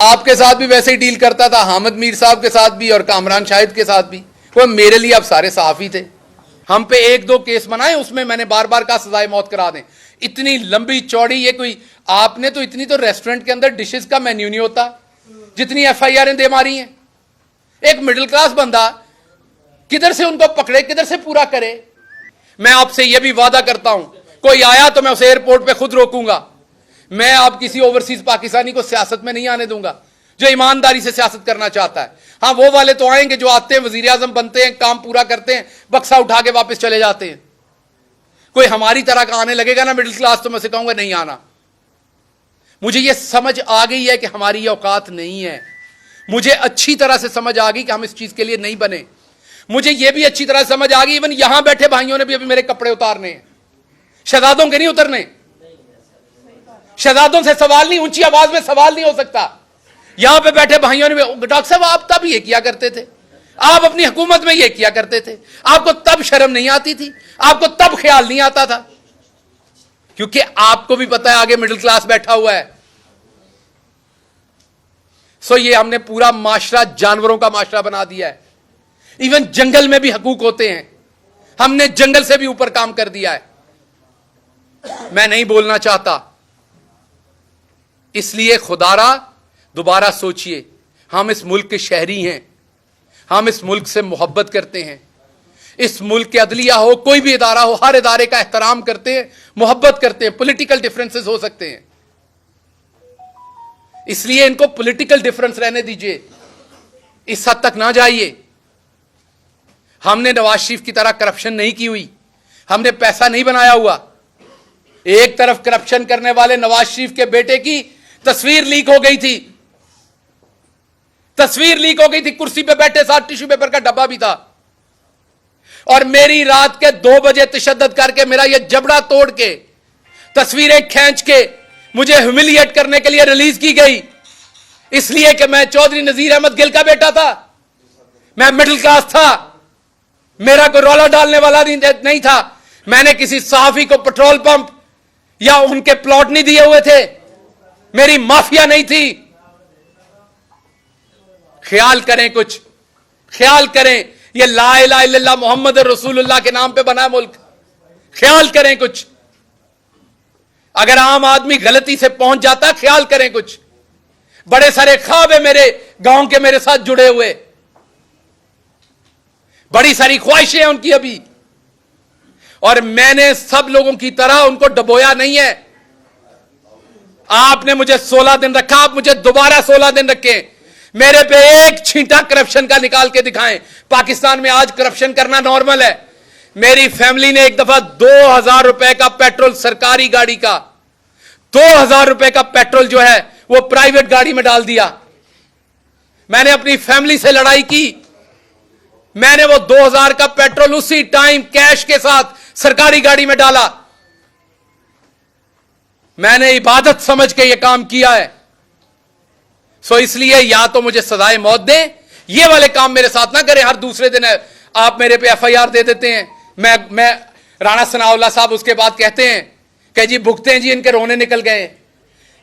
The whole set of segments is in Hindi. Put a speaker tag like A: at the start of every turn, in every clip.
A: आपके साथ भी वैसे ही डील करता था, हामिद मीर साहब के साथ भी और कामरान शाहिद के साथ भी। वो मेरे लिए अब सारे सहाफी थे। हम पे एक दो केस बनाए, उसमें मैंने बार बार कहा सजाए मौत करा दें। इतनी लंबी चौड़ी ये कोई, आपने तो इतनी तो रेस्टोरेंट के अंदर डिशेस का मेन्यू नहीं होता जितनी एफआईआर दे मारी हैं। एक मिडिल क्लास बंदा किधर से उनको पकड़े, किधर से पूरा करे। मैं आपसे यह भी वादा करता हूं, कोई आया तो मैं उसे एयरपोर्ट पे खुद रोकूंगा। मैं अब किसी ओवरसीज पाकिस्तानी को सियासत में नहीं आने दूंगा जो ईमानदारी से सियासत करना चाहता है। हाँ, वो वाले तो आएंगे जो आते हैं, वजीर आजम बनते हैं, काम पूरा करते हैं, बक्सा उठा के वापस चले जाते हैं। कोई हमारी तरह का आने लगेगा ना मिडिल क्लास, तो मैं उसे कहूंगा नहीं आना। मुझे यह समझ आ गई है कि हमारी ये औकात नहीं है। मुझे अच्छी तरह से समझ आ गई कि हम इस चीज के लिए नहीं बने। मुझे यह भी अच्छी तरह समझ आ गई, इवन यहां बैठे भाइयों ने भी अभी मेरे कपड़े उतारने हैं, शहजादों के नहीं उतरने। शहजादों से सवाल नहीं, ऊंची आवाज में सवाल नहीं हो सकता। यहां पे बैठे भाइयों ने भी, डॉक्टर साहब आप तब ये किया करते थे, आप अपनी हुकूमत में ये किया करते थे, आपको तब शर्म नहीं आती थी, आपको तब ख्याल नहीं आता था। क्योंकि आपको भी पता है आगे मिडिल क्लास बैठा हुआ है। सो ये हमने पूरा माशरा जानवरों का माशरा बना दिया है। इवन जंगल में भी हकूक होते हैं, हमने जंगल से भी ऊपर काम कर दिया है। मैं नहीं बोलना चाहता, इसलिए खुदारा दोबारा सोचिए। हम इस मुल्क के शहरी हैं, हम इस मुल्क से मोहब्बत करते हैं। इस मुल्क के अदलिया हो, कोई भी इदारा हो, हर इदारे का एहतराम करते हैं, मोहब्बत करते हैं। पॉलिटिकल डिफरेंसेस हो सकते हैं, इसलिए इनको पॉलिटिकल डिफरेंस रहने दीजिए, इस हद तक ना जाइए। हमने नवाज शरीफ की तरह करप्शन नहीं की हुई, हमने पैसा नहीं बनाया हुआ। एक तरफ करप्शन करने वाले नवाज शरीफ के बेटे की तस्वीर लीक हो गई थी, तस्वीर लीक हो गई थी, कुर्सी पे बैठे साथ टिश्यू पेपर का डब्बा भी था। और मेरी रात के 2 बजे तशद्दुद करके मेरा ये जबड़ा तोड़ के तस्वीरें खींच के मुझे ह्यूमिलिएट करने के लिए रिलीज की गई, इसलिए कि मैं चौधरी नजीर अहमद गिल का बेटा था, मैं मिडिल क्लास था, मेरा कोई रौला डालने वाला नहीं था। मैंने किसी सहाफी को पेट्रोल पंप या उनके प्लॉट नहीं दिए हुए थे, मेरी माफिया नहीं थी। ख्याल करें, कुछ ख्याल करें। ये ला इलाहा इल्लल्लाह मोहम्मद रसूलुल्लाह के नाम पे बना मुल्क, ख्याल करें कुछ। अगर आम आदमी गलती से पहुंच जाता, ख्याल करें कुछ। बड़े सारे ख्वाब है मेरे गांव के मेरे साथ जुड़े हुए, बड़ी सारी ख्वाहिशें हैं उनकी अभी, और मैंने सब लोगों की तरह उनको डबोया नहीं है। आपने मुझे 16 दिन रखा, आप मुझे दोबारा 16 दिन रखें। मेरे पे एक छींटा करप्शन का निकाल के दिखाएं। पाकिस्तान में आज करप्शन करना नॉर्मल है। मेरी फैमिली ने एक दफा 2000 रुपए का पेट्रोल, सरकारी गाड़ी का 2000 रुपए का पेट्रोल जो है वो प्राइवेट गाड़ी में डाल दिया। मैंने अपनी फैमिली से लड़ाई की, मैंने वो 2000 का पेट्रोल उसी टाइम कैश के साथ सरकारी गाड़ी में डाला। मैंने इबादत समझ के यह काम किया है। सो इसलिए या तो मुझे सजाए मौत दें, ये वाले काम मेरे साथ ना करें। हर दूसरे दिन आप मेरे पे एफआईआर दे देते हैं। मैं राणा सनाउल्लाह साहब उसके बाद कहते हैं कि जी भुगते हैं जी, इनके रोने निकल गए।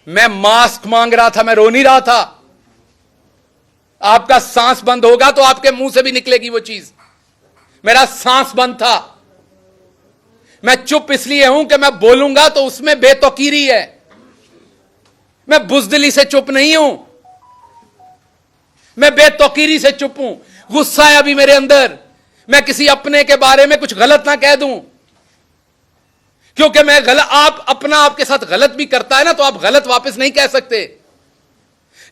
A: मैं मास्क मांग रहा था, मैं रो नहीं रहा था। आपका सांस बंद होगा तो आपके मुंह से भी निकलेगी वो चीज। मेरा सांस बंद था। मैं चुप इसलिए हूं कि मैं बोलूंगा तो उसमें बेतौकीरी है। मैं बुजदिली से चुप नहीं हूं, मैं बेतौकीरी से चुप हूं। गुस्सा है अभी मेरे अंदर, मैं किसी अपने के बारे में कुछ गलत ना कह दूं, क्योंकि मैं गलत, आप अपना आपके साथ गलत भी करता है ना, तो आप गलत वापस नहीं कह सकते।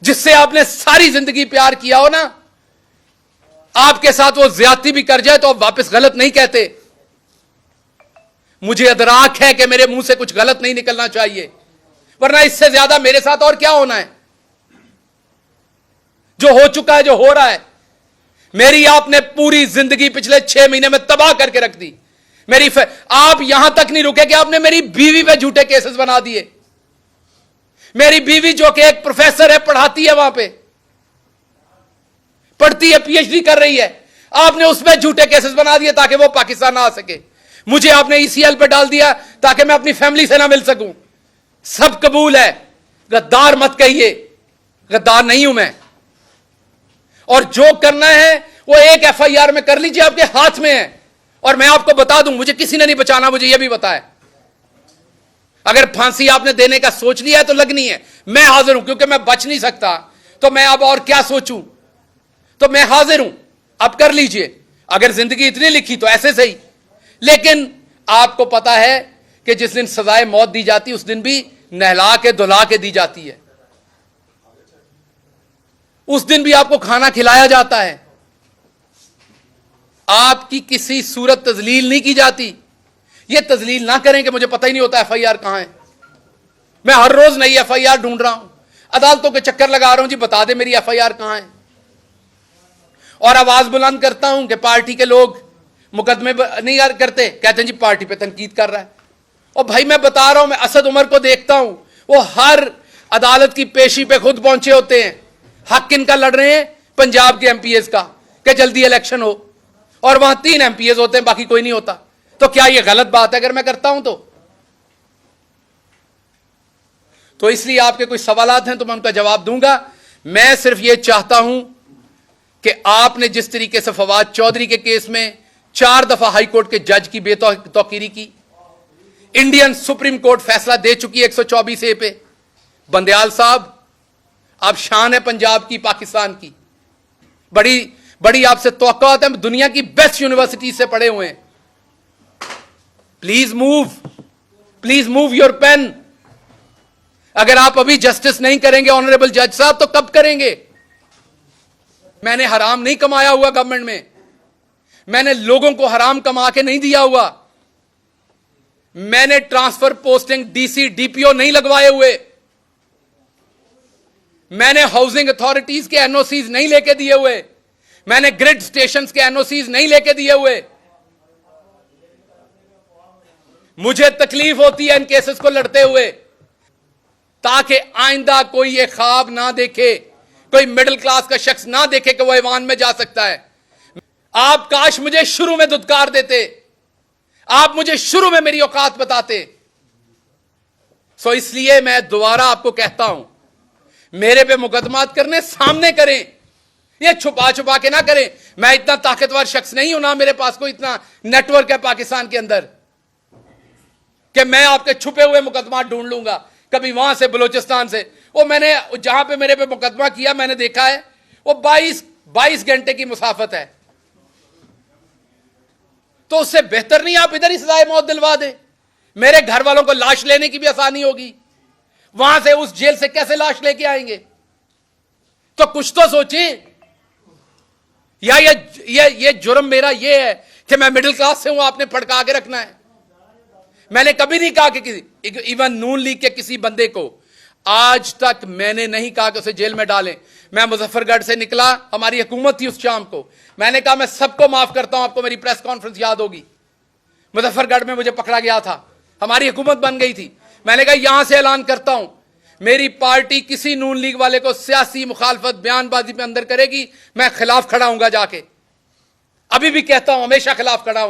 A: जिससे आपने सारी जिंदगी प्यार किया हो ना, आपके साथ वो ज्यादती भी कर जाए तो आप वापस गलत नहीं कहते। मुझे अदराक है कि मेरे मुंह से कुछ गलत नहीं निकलना चाहिए, वरना इससे ज्यादा मेरे साथ और क्या होना है। जो हो चुका है, जो हो रहा है। मेरी आपने पूरी जिंदगी पिछले 6 महीने में तबाह करके रख दी। आप यहां तक नहीं रुके कि आपने मेरी बीवी पे झूठे केसेस बना दिए। मेरी बीवी जो कि एक प्रोफेसर है, पढ़ाती है, वहां पे पढ़ती है, पीएचडी कर रही है, आपने उसमें झूठे केसेस बना दिए ताकि वो पाकिस्तान ना आ सके। मुझे आपने ईसीएल पे डाल दिया ताकि मैं अपनी फैमिली से ना मिल सकूं। सब कबूल है, गद्दार मत कहिए, गद्दार नहीं हूं मैं। और जो करना है वो एक एफआईआर में कर लीजिए, आपके हाथ में है। और मैं आपको बता दूं, मुझे किसी ने नहीं बचाना, मुझे यह भी बताया। अगर फांसी आपने देने का सोच लिया है तो लगनी है, मैं हाजिर हूं, क्योंकि मैं बच नहीं सकता, तो मैं अब और क्या सोचूं, तो मैं हाजिर हूं, अब कर लीजिए। अगर जिंदगी इतनी लिखी तो ऐसे सही। लेकिन आपको पता है कि जिस दिन सजाए मौत दी जाती है उस दिन भी नहला के धुला के दी जाती है, उस दिन भी आपको खाना खिलाया जाता है, आपकी किसी सूरत तजलील नहीं की जाती। ये तजलील ना करें कि मुझे पता ही नहीं होता एफआईआर कहां है। मैं हर रोज नई एफआईआर ढूंढ रहा हूं, अदालतों के चक्कर लगा रहा हूं, जी बता दे मेरी एफआईआर कहां है। और आवाज बुलंद करता हूं कि पार्टी के लोग मुकदमे नहीं करते, कहते हैं जी पार्टी पे तनकीद कर रहा है। और भाई मैं बता रहा हूं, मैं असद उमर को देखता हूं, वो हर अदालत की पेशी पे खुद पहुंचे होते हैं। हक किनका लड़ रहे हैं? पंजाब के एमपीएस का, कि जल्दी इलेक्शन हो। और वहां 3 एमपीएस होते हैं, बाकी कोई नहीं होता। तो क्या यह गलत बात है अगर मैं करता हूं तो इसलिए आपके कोई सवालात हैं तो मैं उनका जवाब दूंगा। मैं सिर्फ यह चाहता हूं कि आपने जिस तरीके से फवाद चौधरी के केस में 4 दफा हाई कोर्ट के जज की बेतौकीरी की, इंडियन सुप्रीम कोर्ट फैसला दे चुकी है 124A पे। बंदयाल साहब, आप शान है पंजाब की, पाकिस्तान की, बड़ी बड़ी आपसे तवक्कुआत है, दुनिया की बेस्ट यूनिवर्सिटी से पढ़े हुए हैं। Please move your pen. अगर आप अभी जस्टिस नहीं करेंगे ऑनरेबल जज साहब, तो कब करेंगे? मैंने हराम नहीं कमाया हुआ गवर्नमेंट में, मैंने लोगों को हराम कमा के नहीं दिया हुआ, मैंने ट्रांसफर पोस्टिंग डीसी डीपीओ नहीं लगवाए हुए, मैंने हाउसिंग अथॉरिटीज के एनओसीज नहीं लेके दिए हुए, मैंने ग्रिड स्टेशंस के एनओसीज नहीं लेके दिए हुए। मुझे तकलीफ होती है इन केसेस को लड़ते हुए, ताकि आइंदा कोई ये ख्वाब ना देखे, कोई मिडिल क्लास का शख्स ना देखे कि वो ऐवान में जा सकता है। आप काश मुझे शुरू में दुत्कार देते, आप मुझे शुरू में मेरी औकात बताते। सो इसलिए मैं दोबारा आपको कहता हूं, मेरे पे मुकदमात करने सामने करें, ये छुपा छुपा के ना करें। मैं इतना ताकतवर शख्स नहीं हूं, ना मेरे पास कोई इतना नेटवर्क है पाकिस्तान के अंदर कि मैं आपके छुपे हुए मुकदमात ढूंढ लूंगा, कभी वहां से बलूचिस्तान से। वो मैंने जहां पे मेरे पे मुकदमा किया, मैंने देखा है वो 22 घंटे की मुसाफत है। तो उससे बेहतर नहीं आप इधर ही सजाए मौत दिलवा दे। मेरे घर वालों को लाश लेने की भी आसानी होगी, वहां से उस जेल से कैसे लाश लेके आएंगे? तो कुछ तो सोचिए। या ये जुर्म मेरा ये है कि मैं मिडिल क्लास से हूं, आपने फड़का के रखना है। मैंने कभी नहीं कहा कि इवन नून लीग के किसी बंदे को आज तक मैंने नहीं कहा कि उसे जेल में डालें। मैं मुजफ्फरगढ़ से निकला, हमारी हुकूमत थी उस शाम को, मैंने कहा मैं सबको माफ करता हूं। आपको मेरी प्रेस कॉन्फ्रेंस याद होगी, मुजफ्फरगढ़ में मुझे पकड़ा गया था, हमारी हुकूमत बन गई थी। मैंने कहा यहां से ऐलान करता हूं, मेरी पार्टी किसी नून लीग वाले को सियासी मुखालफत बयानबाजी पे अंदर करेगी, मैं खिलाफ खड़ा हूंगा जाके। अभी भी कहता हूं, हमेशा खिलाफ खड़ा हूं।